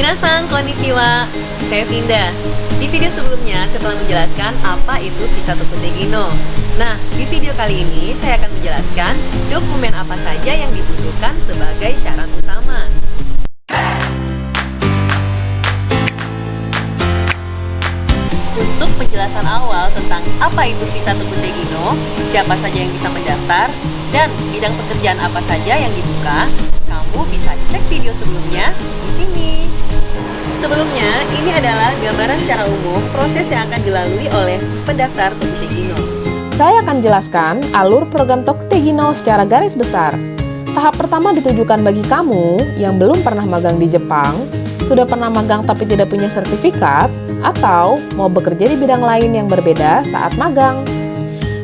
Minasan konnichiwa, saya Vinda. Di video sebelumnya saya telah menjelaskan apa itu visa Tokyo Tegino. Nah, di video kali ini saya akan menjelaskan dokumen apa saja yang dibutuhkan sebagai syarat utama. Untuk penjelasan awal tentang apa itu visa Tokyo Tegino, siapa saja yang bisa mendaftar, dan bidang pekerjaan apa saja yang dibuka, kamu bisa cek video sebelumnya di sini. Sebelumnya, ini adalah gambaran secara umum proses yang akan dilalui oleh pendaftar Tokyo Tegino. Saya akan jelaskan alur program Tokyo Tegino secara garis besar. Tahap pertama ditujukan bagi kamu yang belum pernah magang di Jepang, sudah pernah magang tapi tidak punya sertifikat, atau mau bekerja di bidang lain yang berbeda saat magang.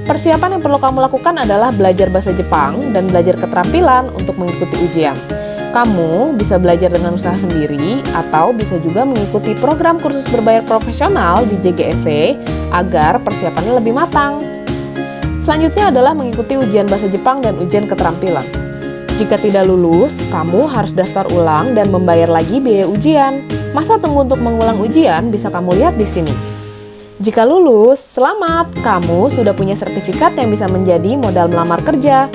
Persiapan yang perlu kamu lakukan adalah belajar bahasa Jepang dan belajar keterampilan untuk mengikuti ujian. Kamu bisa belajar dengan usaha sendiri atau bisa juga mengikuti program kursus berbayar profesional di JGSE agar persiapannya lebih matang. Selanjutnya adalah mengikuti ujian bahasa Jepang dan ujian keterampilan. Jika tidak lulus, kamu harus daftar ulang dan membayar lagi biaya ujian. Masa tunggu untuk mengulang ujian bisa kamu lihat di sini. Jika lulus, selamat! Kamu sudah punya sertifikat yang bisa menjadi modal melamar kerja.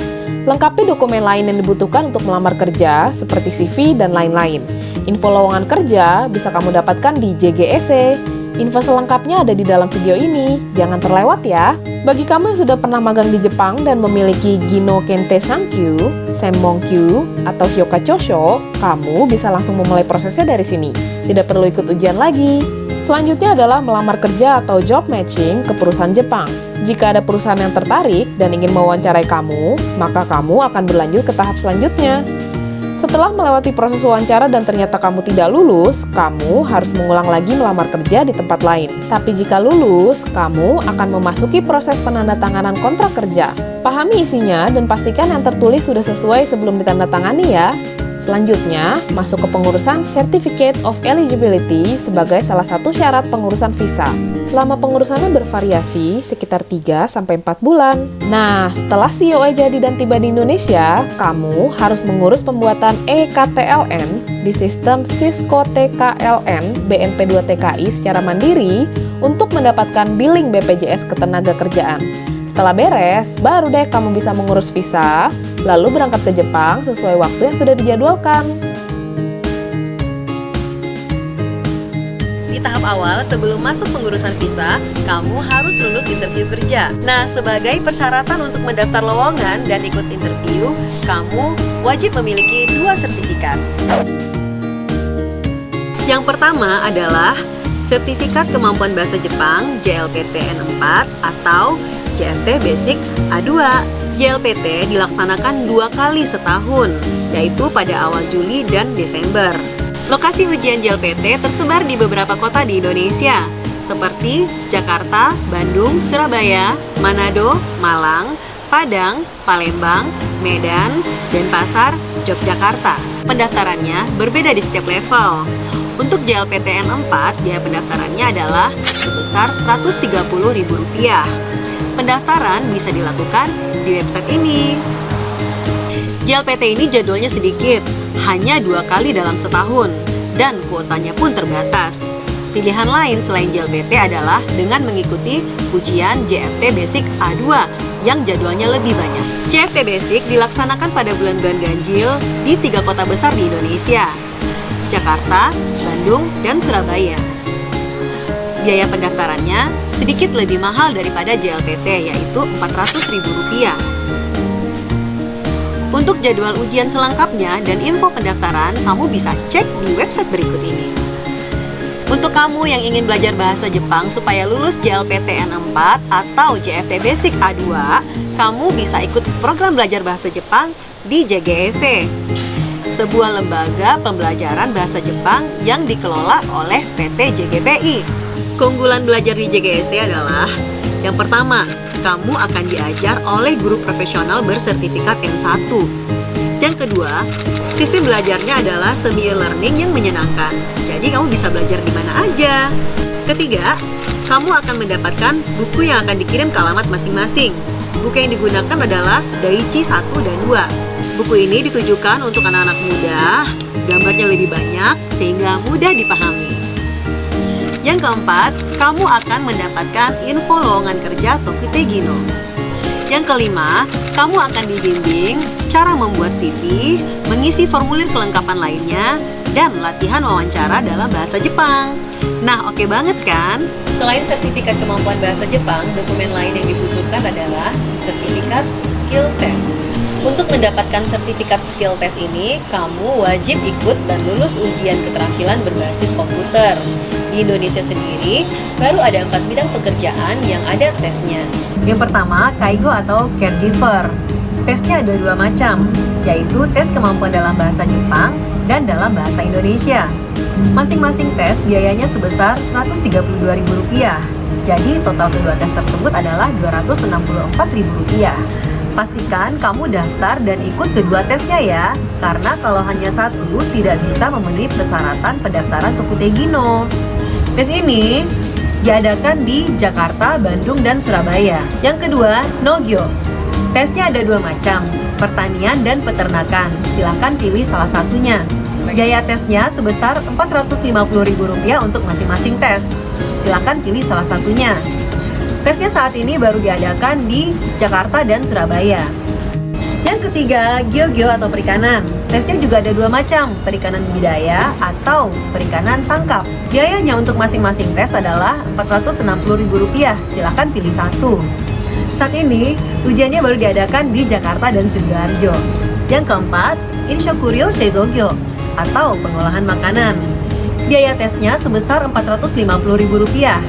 Lengkapi dokumen lain yang dibutuhkan untuk melamar kerja, seperti CV dan lain-lain. Info lowongan kerja bisa kamu dapatkan di JGSE. Info selengkapnya ada di dalam video ini, jangan terlewat ya. Bagi kamu yang sudah pernah magang di Jepang dan memiliki Gino Kente Sankyu, Senmonkyu, atau Hyoka Chosho, kamu bisa langsung memulai prosesnya dari sini. Tidak perlu ikut ujian lagi. Selanjutnya adalah melamar kerja atau job matching ke perusahaan Jepang. Jika ada perusahaan yang tertarik dan ingin mewawancarai kamu, maka kamu akan berlanjut ke tahap selanjutnya. Setelah melewati proses wawancara dan ternyata kamu tidak lulus, kamu harus mengulang lagi melamar kerja di tempat lain. Tapi jika lulus, kamu akan memasuki proses penandatanganan kontrak kerja. Pahami isinya dan pastikan yang tertulis sudah sesuai sebelum ditandatangani ya. Selanjutnya, masuk ke pengurusan Certificate of Eligibility sebagai salah satu syarat pengurusan visa. Lama pengurusannya bervariasi sekitar 3-4 bulan. Nah, setelah COE jadi dan tiba di Indonesia, kamu harus mengurus pembuatan EKTLN di sistem Cisco TKLN BNP2 TKI secara mandiri untuk mendapatkan billing BPJS Ketenagakerjaan. Setelah beres, baru deh kamu bisa mengurus visa, lalu berangkat ke Jepang sesuai waktu yang sudah dijadwalkan. Di tahap awal, sebelum masuk pengurusan visa, kamu harus lulus interview kerja. Nah, sebagai persyaratan untuk mendaftar lowongan dan ikut interview, kamu wajib memiliki 2 sertifikat. Yang pertama adalah Sertifikat Kemampuan Bahasa Jepang JLPT N4 atau JLT Basic A2. JLPT dilaksanakan 2 kali setahun, yaitu pada awal Juli dan Desember. Lokasi ujian JLPT tersebar di beberapa kota di Indonesia, seperti Jakarta, Bandung, Surabaya, Manado, Malang, Padang, Palembang, Medan, Denpasar, Yogyakarta. Pendaftarannya berbeda di setiap level. Untuk JLPT N4, biaya pendaftarannya adalah sebesar Rp130.000. Pendaftaran bisa dilakukan di website ini. JLPT ini jadwalnya sedikit, hanya 2 kali dalam setahun, dan kuotanya pun terbatas. Pilihan lain selain JLPT adalah dengan mengikuti ujian JFT Basic A2 yang jadwalnya lebih banyak. JFT Basic dilaksanakan pada bulan-bulan ganjil di 3 kota besar di Indonesia, Jakarta, Bandung, dan Surabaya. Biaya pendaftarannya sedikit lebih mahal daripada JLPT, yaitu Rp400.000. Untuk jadwal ujian selengkapnya dan info pendaftaran, kamu bisa cek di website berikut ini. Untuk kamu yang ingin belajar bahasa Jepang supaya lulus JLPT N4 atau JFT Basic A2, kamu bisa ikut program belajar bahasa Jepang di JGSE, sebuah lembaga pembelajaran bahasa Jepang yang dikelola oleh PT JGPI. Keunggulan belajar di JGSE adalah yang pertama, kamu akan diajar oleh guru profesional bersertifikat N1. Yang kedua, sistem belajarnya adalah semi learning yang menyenangkan. Jadi kamu bisa belajar di mana aja. Ketiga, kamu akan mendapatkan buku yang akan dikirim ke alamat masing-masing. Buku yang digunakan adalah Daichi 1 dan 2. Buku ini ditujukan untuk anak-anak muda, gambarnya lebih banyak sehingga mudah dipahami. Yang keempat, kamu akan mendapatkan info lowongan kerja Tokute Gino. Yang kelima, kamu akan dibimbing cara membuat CV, mengisi formulir kelengkapan lainnya, dan latihan wawancara dalam bahasa Jepang. Nah, oke banget kan? Selain sertifikat kemampuan bahasa Jepang, dokumen lain yang dibutuhkan adalah sertifikat skill test. Untuk mendapatkan sertifikat skill test ini, kamu wajib ikut dan lulus ujian keterampilan berbasis komputer. Di Indonesia sendiri, baru ada 4 bidang pekerjaan yang ada tesnya. Yang pertama, Kaigo atau Caregiver. Tesnya ada 2 macam, yaitu tes kemampuan dalam bahasa Jepang dan dalam bahasa Indonesia. Masing-masing tes biayanya sebesar Rp132.000. Jadi total kedua tes tersebut adalah Rp264.000. Pastikan kamu daftar dan ikut kedua tesnya ya, karena kalau hanya satu tidak bisa memenuhi persyaratan pendaftaran Tokute Gino. Tes ini diadakan di Jakarta, Bandung, dan Surabaya. Yang kedua, Nogyo. Tesnya ada 2 macam, pertanian dan peternakan. Silahkan pilih salah satunya. Biaya tesnya sebesar Rp450.000 untuk masing-masing tes. Silahkan pilih salah satunya. Tesnya saat ini baru diadakan di Jakarta dan Surabaya. Yang ketiga, Gyogyo atau perikanan. Tesnya juga ada 2 macam, perikanan budidaya atau perikanan tangkap. Biayanya untuk masing-masing tes adalah Rp460.000. Silahkan pilih satu. Saat ini, ujiannya baru diadakan di Jakarta dan Sidoarjo. Yang keempat, Inshokuryo Seizogyo atau pengolahan makanan. Biaya tesnya sebesar Rp450.000.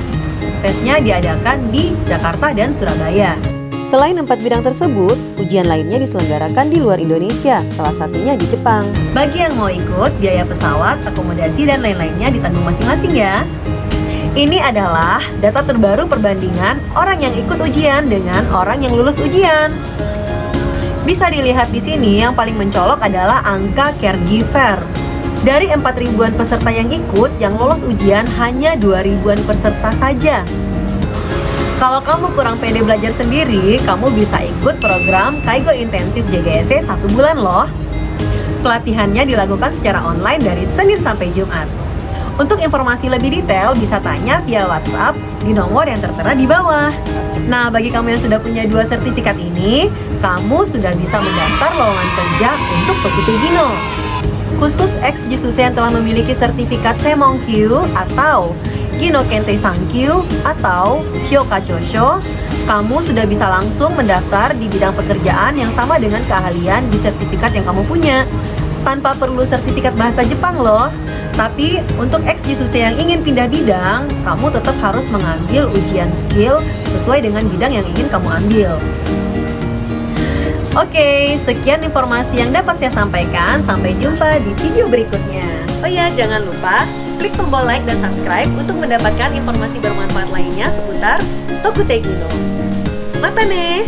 Tesnya diadakan di Jakarta dan Surabaya. Selain 4 bidang tersebut, ujian lainnya diselenggarakan di luar Indonesia, salah satunya di Jepang. Bagi yang mau ikut, biaya pesawat, akomodasi, dan lain-lainnya ditanggung masing-masing ya. Ini adalah data terbaru perbandingan orang yang ikut ujian dengan orang yang lulus ujian. Bisa dilihat di sini, yang paling mencolok adalah angka caregiver. Dari 4.000-an peserta yang ikut, yang lolos ujian hanya 2.000-an peserta saja. Kalau kamu kurang pede belajar sendiri, kamu bisa ikut program Kaigo Intensif JGSE 1 bulan loh. Pelatihannya dilakukan secara online dari Senin sampai Jumat. Untuk informasi lebih detail, bisa tanya via WhatsApp di nomor yang tertera di bawah. Nah, bagi kamu yang sudah punya 2 sertifikat ini, kamu sudah bisa mendaftar lowongan kerja untuk Tokute Gino. Khusus ex-jisuse yang telah memiliki sertifikat Semonkyu atau Gino Kentei Sankyu atau Hyoka Chosho, kamu sudah bisa langsung mendaftar di bidang pekerjaan yang sama dengan keahlian di sertifikat yang kamu punya, tanpa perlu sertifikat bahasa Jepang loh. Tapi untuk ex-jisuse yang ingin pindah bidang, kamu tetap harus mengambil ujian skill sesuai dengan bidang yang ingin kamu ambil. Oke, sekian informasi yang dapat saya sampaikan. Sampai jumpa di video berikutnya. Oh ya, jangan lupa klik tombol like dan subscribe untuk mendapatkan informasi bermanfaat lainnya seputar Tokute Gino. Mata nih!